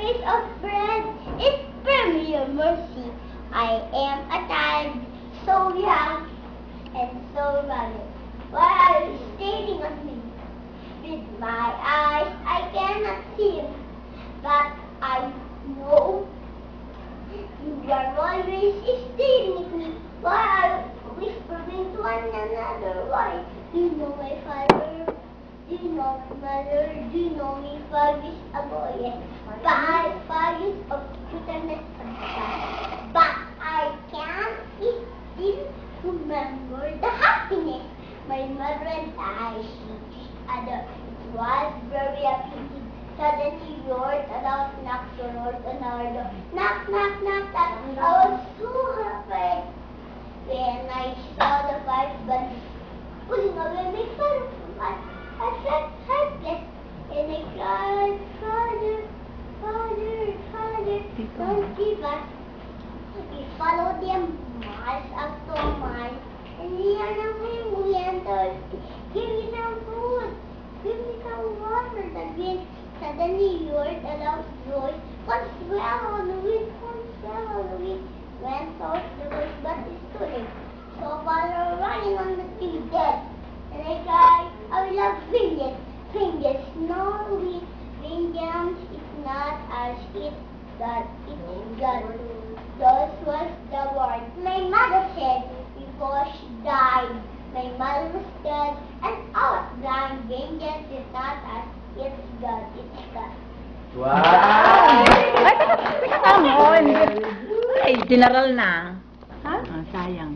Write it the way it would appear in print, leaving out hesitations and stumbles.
piece of bread is from your mercy. I am a child, so young and so rugged. Why are you staring at me? With my eyes, I cannot see you, but I know you are always staring at me. Why are you whispering to one another? Why? Do you know my father? Do you know my mother? Do you know me 5 years ago? Yes, 5 years of bitterness and sad. But I can't still remember the happiness. My mother and I see each other. It was very appealing. Suddenly, Lord about knocked on our door. Knock, knock, knock, knock. I was so happy when I saw the 5 bandits pulling away my father from us. I felt helpless and I cried, Father, Father, Father, don't give us. We followed them miles after miles, and we are now hungry and thirsty. Give me some food, give me some water. Again, suddenly you heard a loud voice. Come swell on the wind, come swell on the wind. Went out the voice, but it's too late. So Father running on the tree dead. And I cried, I love vengeance. Vengeance, no vengeance is not as it that it is God. Those was the word my mother said before she died. My mother was dead and I was blind. Vengeance is not as it's God. It's God. Wow! Ay, teka mo. Ay, general na. Ha? Ah, sayang.